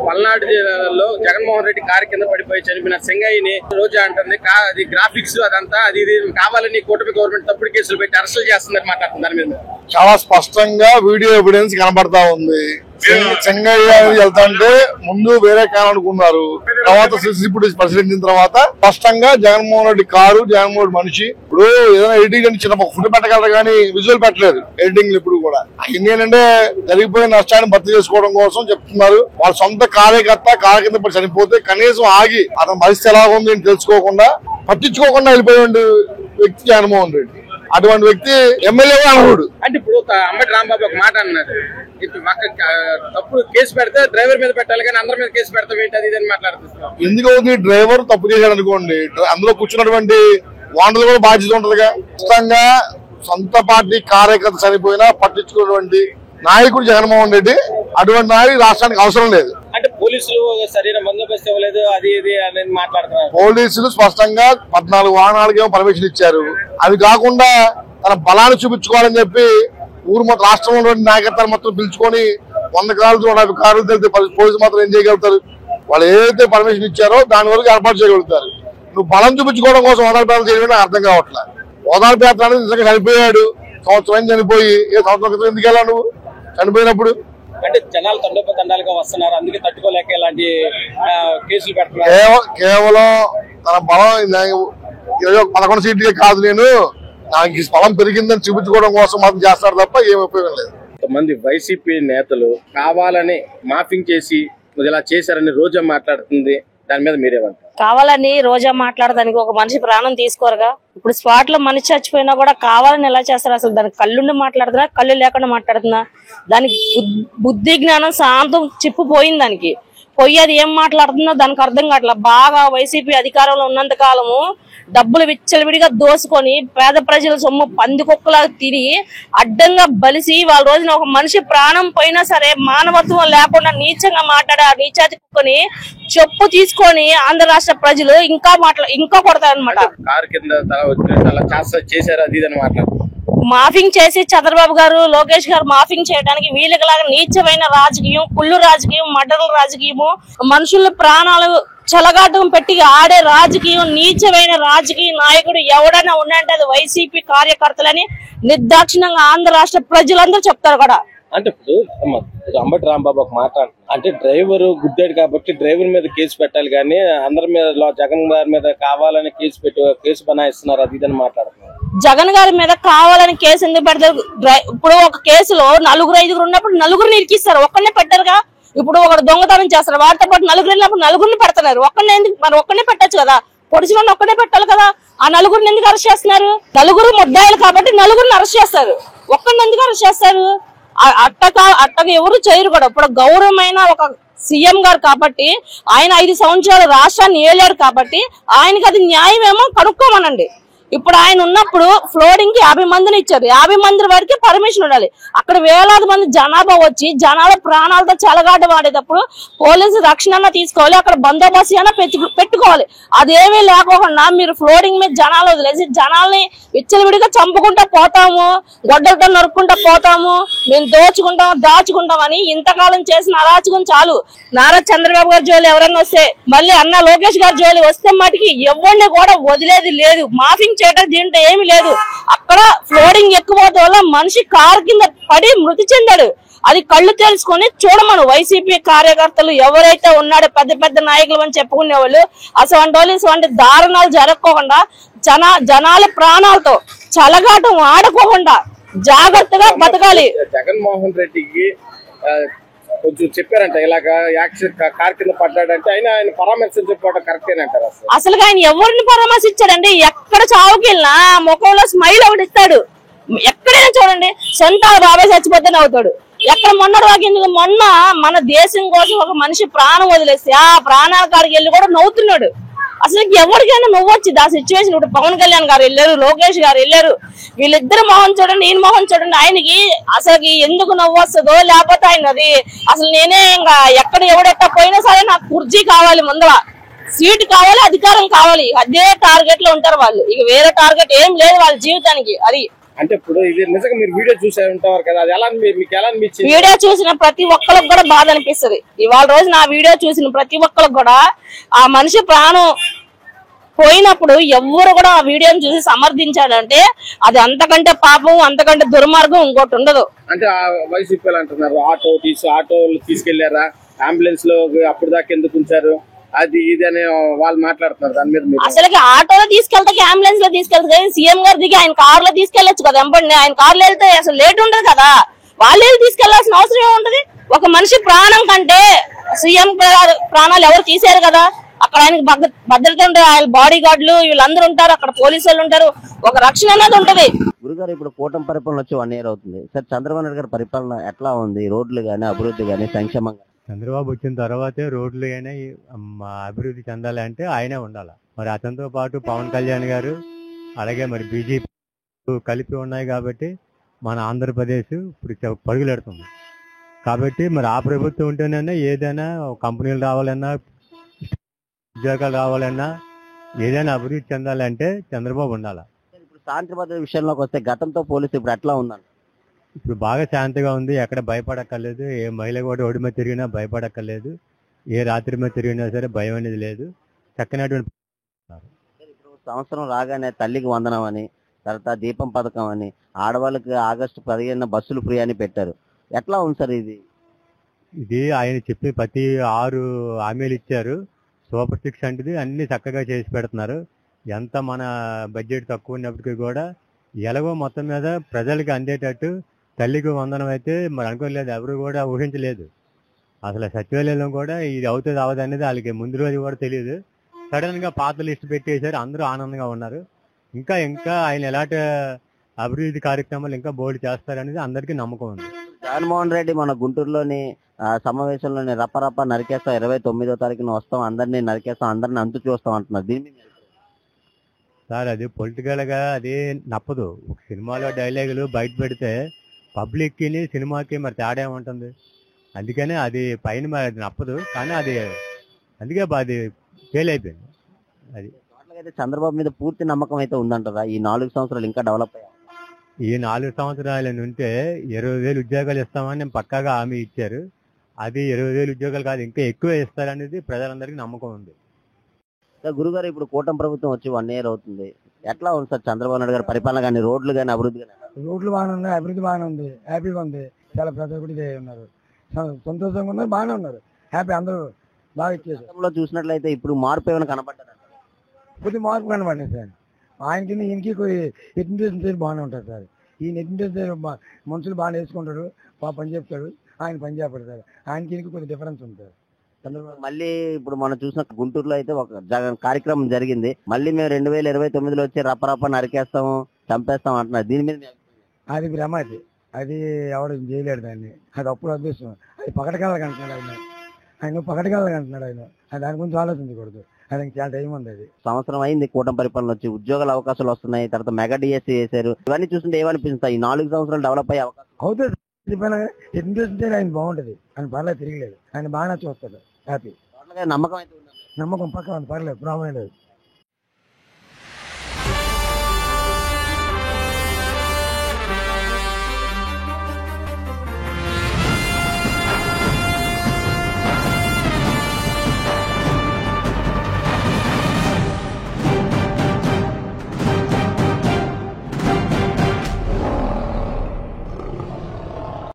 పల్నాడు జిల్లాలో జగన్మోహన్ రెడ్డి కారు కింద పడిపోయి చనిపోయిన సింగయ్యని రోజా అంటుంది అది గ్రాఫిక్స్ అదంతా అది కావాలని కూటమి గవర్నమెంట్ తప్పుడు కేసులు పెట్టి అరెస్టులు చేస్తుందని మాట్లాడుతుంది. దాని మీద చాలా స్పష్టంగా వీడియో ఎవిడెన్స్ కనబడతా ఉంది. సింగయ్య వెళ్తాంటే ముందు వేరే కారు అనుకున్నారు, తర్వాత సీసీ ఫుటేజ్ పరిశీలించిన తర్వాత స్పష్టంగా జగన్మోహన్ రెడ్డి కారు, జగన్మోహన్ రెడ్డి మనిషి. ఇప్పుడు ఏదైనా ఎడిటింగ్ అని చిన్న ఫుడ్ పెట్టగలరు కానీ విజువల్ పెట్టలేదు ఎడిటింగ్ ఇప్పుడు కూడా. ఏంటంటే జరిగిపోయిన నష్టాన్ని భర్తీ చేసుకోవడం కోసం చెప్తున్నారు. వాళ్ళ సొంత కార్యకర్త కారు కింద పడి చనిపోతే కనీసం ఆగి అతని పరిస్థితి ఎలా ఉంది అని తెలుసుకోకుండా పట్టించుకోకుండా వెళ్ళిపోయిన వ్యక్తి జగన్మోహన్ రెడ్డి. అటువంటి వ్యక్తి ఎమ్మెల్యే అనకూడదు. అంటే ఇప్పుడు అంబటి రాంబాబు ఒక మాట అన్నారు, తప్పుడు కేసు పెడితే డ్రైవర్ మీద పెట్టాలి కానీ అందరి మీద కేసు పెడతాం ఏంటి అది అని మాట్లాడుతున్నాం. ఎందుకు డ్రైవర్ తప్పు చేశాడు అనుకోండి, అందులో కూర్చున్నటువంటి వాండలు కూడా బాధ్యత ఉంటదిగా. ఖచ్చితంగా సొంత పార్టీ కార్యకర్త చనిపోయినా పట్టించుకున్నటువంటి నాయకుడు జగన్మోహన్ రెడ్డి. అటువంటి నాయకుడు రాష్ట్రానికి అవసరం లేదు. అంటే పోలీసులు సరైన బందోబస్తు ఇవ్వలేదు అది ఇది అనేది మాట్లాడుతున్నారు. పోలీసులు స్పష్టంగా 14 వాహనాలకేమో పర్మిషన్ ఇచ్చారు. అవి కాకుండా తన బలాన్ని చూపించుకోవాలని చెప్పి ఊరు మొత్తం రాష్ట్రంలో నాయకత్వాలు మొత్తం పిలుచుకొని 100 కార్లు 150 కార్లు తెలితే పోలీసులు మాత్రం ఏం చేయగలుగుతారు? వాళ్ళు ఏదైతే పర్మిషన్ ఇచ్చారో దాని వరకు ఏర్పాటు చేయగలుగుతారు. నువ్వు బలం చూపించుకోవడం కోసం ఓదార్పేత చేయడం నాకు అర్థం కావట్లేదు. ఓదార్పేత అనేది నిజంగా చనిపోయాడు, సంవత్సరం చనిపోయి ఏ సంవత్సరం క్రితం ఎందుకు వెళ్ళావు నువ్వు చనిపోయినప్పుడు? అంటే జనాలు తండోపతండాలుగా వస్తున్నారు, అందుకే తట్టుకోలేక ఇలాంటి కేసులు పెడుతున్నారు. కేవలం తన బలం 11 సీట్లకే కాదు, నాకు ఈ బలం పెరిగిందని చూపించుకోవడం కోసం మాత్రం చేస్తారు తప్ప ఏమి ఉపయోగం లేదు. కొంతమంది వైసీపీ నేతలు కావాలని మాఫింగ్ చేసి ఇలా చేశారని రోజా మాట్లాడుతుంది. దాని మీద మీరేమంటారు? కావాలని రోజా మాట్లాడడానికి ఒక మనిషి ప్రాణం తీసుకోరుగా. ఇప్పుడు స్పాట్ లో మనిషి చచ్చిపోయినా కూడా కావాలని ఎలా చేస్తారు? అసలు దానికి కళ్ళుండి మాట్లాడుతున్నా, కళ్ళు లేకుండా మాట్లాడుతున్నా? దానికి బుద్ధి జ్ఞానం శాంతం చిప్పుపోయింది. దానికి పోయి అది ఏం మాట్లాడుతుందో దానికి అర్థం కావట్లా. బాగా వైసీపీ అధికారంలో ఉన్నంత కాలము డబ్బులు విచ్చలవిడిగా దోసుకొని పేద ప్రజల సొమ్ము పందికొక్కలా తిరిగి అడ్డంగా బలిసి వాళ్ళ రోజున ఒక మనిషి ప్రాణం పోయినా సరే మానవత్వం లేకుండా నీచంగా మాట్లాడే ఆ నీచాతి కుక్కని చెప్పు తీసుకొని ఆంధ్ర రాష్ట్ర ప్రజలు ఇంకా కొడతారనమాట. మాఫింగ్ చేసి చంద్రబాబు గారు, లోకేష్ గారు మాఫింగ్ చేయడానికి వీళ్ళకిలాగా నీచమైన రాజకీయం, కుళ్ళు రాజకీయం, మర్డర్ల రాజకీయము, మనుషుల ప్రాణాలు చెలగాటం పెట్టి ఆడే రాజకీయం, నీచమైన రాజకీయ నాయకుడు ఎవడైనా ఉన్నాయంటే అది వైసీపీ కార్యకర్తలని నిర్దాక్షిణ్యంగా ఆంధ్ర రాష్ట్ర ప్రజలందరూ చెప్తారు కూడా. అంటే ఇప్పుడు అంబటి రాంబాబు ఒక మాట అంటే డ్రైవర్ గుద్దాడు కాబట్టి డ్రైవర్ మీద కేసు పెట్టాలి కానీ అందరి మీద జగన్ గారి మీద కావాలని కేసు బనాయిస్తున్నారు అది ఇదని మాట్లాడుతున్నారు. జగన్ గారి మీద కావాలని కేసు ఎందుకు పెడతారు? ఇప్పుడు ఒక కేసులో 4-5 ఉన్నప్పుడు 4 ఇరికిస్తారు, ఒక్కనే పెట్టారుగా. ఇప్పుడు ఒకడు దొంగతనం చేస్తారు, వారితో పాటు 4 వెళ్ళినప్పుడు 4 పెడుతున్నారు. ఒక్కనే ఎందుకు? మరి ఒక్కనే పెట్టచ్చు కదా, పొడిచిన ఒక్కనే పెట్టాలి కదా. ఆ 4 ఎందుకు అరెస్ట్ చేస్తున్నారు? 4 ముద్దాయిలు కాబట్టి 4 అరెస్ట్ చేస్తారు, ఒక్కడిని ఎందుకు అరెస్ట్ చేస్తారు? అట్టగా ఎవరు చేయరు కూడా. ఇప్పుడు గౌరవమైన ఒక సీఎం గారు కాబట్టి ఆయన 5 సంవత్సరాలు రాష్ట్రాన్ని ఏలాడు కాబట్టి ఆయనకి అది న్యాయమేమో కనుక్కోమనండి. ఇప్పుడు ఆయన ఉన్నప్పుడు ఫ్లోరింగ్ కి 50 మందిని ఇచ్చారు, 50 మంది వరకు పర్మిషన్ ఉండాలి. అక్కడ వేలాది మంది జనాభా వచ్చి జనాల ప్రాణాలతో చెలగాట వాడేటప్పుడు పోలీసు రక్షణ తీసుకోవాలి, అక్కడ బందోబస్తు అయినా పెట్టుకోవాలి. అదేమీ లేకోకుండా మీరు ఫ్లోరింగ్ మీద జనాలు వదిలేసి జనాల్ని విచ్చలవిడిగా చంపుకుంటా పోతాము, గొడ్డలతో నరుక్కుంటా పోతాము, మేము దాచుకుంటాం అని ఇంతకాలం చేసిన అరాచకం చాలు. నారా చంద్రబాబు గారి జోలి ఎవరైనా వస్తే, మళ్ళీ అన్న లోకేష్ గారి జోలి వస్తే మటుకి ఎవరిని కూడా వదిలేది లేదు. మాఫింగ్ చేయడం దీంట్లో ఏమి లేదు. అక్కడ ఫ్లోరింగ్ ఎక్కువడం వల్ల మనిషి కారు కింద పడి మృతి చెందాడు. అది కళ్ళు తెలుసుకొని చూడమను. వైసీపీ కార్యకర్తలు ఎవరైతే ఉన్నాడో పెద్ద నాయకులు అని చెప్పుకునే వాళ్ళు అటువంటి దారుణాలు జరగకోకుండా జనాల ప్రాణాలతో చలగాటం ఆడుకోకుండా జాగ్రత్తగా బతకాలి. జగన్మోహన్ రెడ్డికి కొంచెం చెప్పారంట ఇలాగా యాక్సిడెంట్ కార్ కింద పడ్డాడంటే ఆయన పరామర్శించుకోవడం కరెక్టేనంటారు. అసలు ఆయన ఎవరిని పరామర్శించాడండి? ఎక్కడ చావుకి వెళ్ళినా ముఖంలో స్మైల్ ఒకటి ఇస్తాడు. ఎక్కడైనా చూడండి, సొంత బాబాయ్ చచ్చిపోతేనే అవుతాడు. ఎక్కడ మొన్న మన దేశం కోసం ఒక మనిషి ప్రాణం వదిలేసి ఆ ప్రాణాల కాడికి వెళ్ళి కూడా నవ్వుతున్నాడు. అసలు ఎవరికైనా నవ్వొచ్చి ఆ సిచ్యువేషన్. ఇప్పుడు పవన్ కళ్యాణ్ గారు వెళ్ళారు, లోకేష్ గారు వెళ్ళారు, వీళ్ళిద్దరు మొహం చూడండి, ఈయన మొహం చూడండి. ఆయనకి అసలు ఎందుకు నవ్వు వస్తుందో లేకపోతే ఆయన అది అసలు నేనే ఇంకా ఎక్కడ ఎవడెట్టా పోయినా సరే నాకు కుర్చీ కావాలి, ముందర సీట్ కావాలి, అధికారం కావాలి, అదే టార్గెట్ లో ఉంటారు వాళ్ళు. ఇక వేరే టార్గెట్ ఏం లేదు వాళ్ళ జీవితానికి. అది అంటే ఇప్పుడు ఇది నిజంగా మీరు వీడియో చూసే ఉంటారు కదా, అది ఎలా మీకు ఎలా అనిపించింది? వీడియో చూసిన ప్రతి ఒక్కరికి కూడా బాధ అనిపిస్తుంది. ఇవాళ రోజు నా వీడియో చూసిన ప్రతి ఒక్కరికి కూడా ఆ మనిషి ప్రాణం పోయినప్పుడు ఎవరు కూడా ఆ వీడియోని చూసి సమర్థించాడంటే అది అంతకంటే పాపం, అంతకంటే దుర్మార్గం ఇంకోటి ఉండదు. అంటే వైసీపీ అంటున్నారు ఆటోలు తీసుకెళ్లారా, అంబులెన్స్ లో అప్పుడు దాకా ఎందుకు ఉంచారు, అది ఇది అని వాళ్ళు మాట్లాడుతున్నారు. దాని మీద అసలు ఆటోలో తీసుకెళ్తే అంబులెన్స్ లో తీసుకెళ్తే కానీ సీఎం గారు దిగి ఆయన కార్ లో తీసుకెళ్లొచ్చు కదా. ఎంపండి ఆయన కార్లో వెళ్తే అసలు లేట్ ఉండదు కదా, వాళ్ళే తీసుకెళ్లాల్సిన అవసరం ఏముంటది? ఒక మనిషి ప్రాణం కంటే సీఎం ప్రాణాలు ఎవరు తీసారు కదా. అక్కడ ఆయనకి భద్రత ఉంటారు, ఆయన బాడీ గార్డులు వీళ్ళందరూ ఉంటారు, అక్కడ పోలీసు వాళ్ళు ఉంటారు, ఒక రక్షణ అనేది ఉంటది. గురుగారు ఇప్పుడు కూటమి పరిపాలన వచ్చి 1 year అవుతుంది సార్. చంద్రబాబు నాయుడు గారి పరిపాలన ఎట్లా ఉంది? రోడ్లు గానీ, అభివృద్ధి గానీ, సంక్షేమం గానీ? చంద్రబాబు వచ్చిన తర్వాతే రోడ్లు అయినా అభివృద్ధి చెందాలి అంటే ఆయనే ఉండాలి. మరి అతనితో పాటు పవన్ కళ్యాణ్ గారు అలాగే మరి బీజేపీ కలిపి ఉన్నాయి కాబట్టి మన ఆంధ్రప్రదేశ్ ఇప్పుడు పరుగులెడుతుంది. కాబట్టి మరి ఆ ప్రభుత్వం ఉంటేనే ఏదైనా కంపెనీలు రావాలన్నా, ఉద్యోగాలు రావాలన్నా, ఏదైనా అభివృద్ధి చెందాలంటే చంద్రబాబు ఉండాలి. ఇప్పుడు శాంతి భద్రత విషయంలోకి వస్తే గతంతో పోలిస్తే ఇప్పుడు ఎట్లా ఉందండి? ఇప్పుడు బాగా శాంతిగా ఉంది, ఎక్కడ భయపడక్కర్లేదు. ఏ మహిళ కూడా ఒడి మీద తిరిగినా భయపడక్కర్లేదు, ఏ రాత్రి మీద తిరిగినా సరే భయం అనేది లేదు. చక్కనటువంటి ఇప్పుడు సంవత్సరం రాగానే తల్లికి వందనం అని, తర్వాత దీపం పథకం అని, ఆడవాళ్ళకి August 15 బస్సులు ఫ్రీ అని పెట్టారు. ఎట్లా ఉంది సార్ ఇది? ఇది ఆయన చెప్పి ప్రతి 6 హామీలు ఇచ్చారు. సూపర్ 6 అంటే అన్ని చక్కగా చేసి పెడుతున్నారు. ఎంత మన బడ్జెట్ తక్కువ ఉన్నప్పటికీ కూడా ఎలాగో మొత్తం మీద ప్రజలకు అందేటట్టు తల్లికి వందనం అయితే మరి అనుకోలేదు, ఎవరు కూడా ఊహించలేదు. అసలు సచివాలయంలో కూడా ఇది అవుతుంది అవదు అనేది వాళ్ళకి ముందు రోజు కూడా తెలియదు. సడన్ గా పాత లిస్ట్ పెట్టేశారు, అందరూ ఆనందంగా ఉన్నారు. ఇంకా ఆయన ఎలాంటి అభివృద్ధి కార్యక్రమాలు ఇంకా బోర్డు చేస్తారనేది అందరికీ నమ్మకం ఉంది. జగన్మోహన్ రెడ్డి మన గుంటూరులోని సమావేశంలోని రప్ప నరికేస్తాం, 29వ తారీఖున వస్తాం, అందరినీ నరికేస్తాం, అందరిని అంతు చూస్తాం అంటున్నారు. దీని మీద సార్ అది పొలిటికల్ గా అది నప్పదు. ఒక సినిమాలో డైలాగులు బయట పెడితే పబ్లిక్ కి సినిమాకి మరి తేడా ఏముంటుంది? అందుకనే అది పైన మరి అది నప్పదు, కానీ అది అందుకే అది ఫెయిల్ అయిపోయింది. అది అయితే చంద్రబాబు మీద పూర్తి నమ్మకం అయితే ఉందంటారా? ఈ 4 సంవత్సరాలు ఇంకా డెవలప్ అయ్యారు. ఈ 4 సంవత్సరాల నుంటే 20,000 ఉద్యోగాలు ఇస్తామని పక్కాగా హామీ ఇచ్చారు. అది 20,000 ఉద్యోగాలు కాదు, ఇంకా ఎక్కువ ఇస్తారనేది ప్రజలందరికీ నమ్మకం ఉంది. సార్ గురుగారు ఇప్పుడు కూటమి ప్రభుత్వం వచ్చి 1 year అవుతుంది. ఎట్లా ఉంది సార్ చంద్రబాబు నాయుడు గారి పరిపాలన కానీ, రోడ్లు కానీ, అభివృద్ధి కానీ? రోడ్లు బాగానే ఉన్నాయి, అభివృద్ధి బాగానే ఉంది, హ్యాపీగా ఉంది. చాలా ప్రజలు కూడా ఇదే ఉన్నారు, సంతోషంగా ఉన్నారు, బాగానే ఉన్నారు, హ్యాపీ, అందరూ బాగా ఇచ్చేసారు. గతంలో చూసినట్లయితే ఇప్పుడు మార్పు ఏమైనా కనపడ్డారు? కొద్ది మార్పు కనబడింది సార్. ఆయనకి ఈయనకి ఎడ్యుకేషన్ బాగానే ఉంటుంది సార్. ఈయన ఎడ్యుకేషన్ మనుషులు బాగా నేర్చుకుంటాడు, బాగా పని చెప్తాడు, ఆయన పని చేపడు సార్. ఆయనకి ఈయనకి కొద్ది డిఫరెన్స్ ఉంది సార్. మళ్ళీ ఇప్పుడు మనం చూసిన గుంటూరులో అయితే ఒక కార్యక్రమం జరిగింది. మళ్ళీ మేము 2029లో వచ్చి రప్ప నరికేస్తాము, చంపేస్తాం అంటున్నారు. దీని మీద అది భ్రమ, అది ఎవరు చేయలేడు దాన్ని. అది అప్పుడు అదృష్టం. అది పకటకాలకు అంటున్నాడు ఆయన పకటకాలకు అంటున్నాడు ఆయన. దాని గురించి ఆలోచించకూడదు, అది చాలా టైం ఉంది. అది సంవత్సరం అయింది కూటమి పరిపాలన వచ్చి, ఉద్యోగాల అవకాశాలు వస్తున్నాయి, తర్వాత మెగా డిఎస్సీ చేశారు. ఇవన్నీ చూస్తుంటే ఏమనిపిస్తాయి? ఈ 4 సంవత్సరాలు డెవలప్ అయ్యే అవకాశం అవుతుంది. ఎడ్యుకేషన్ ఆయన బాగుంటది, ఆయన పర్లేదు, తిరగలేదు, ఆయన బాగా చూస్తాడు, హ్యాపీ, నమ్మకం అయితే నమ్మకం పక్క పర్లేదు, ప్రాబ్లం లేదు.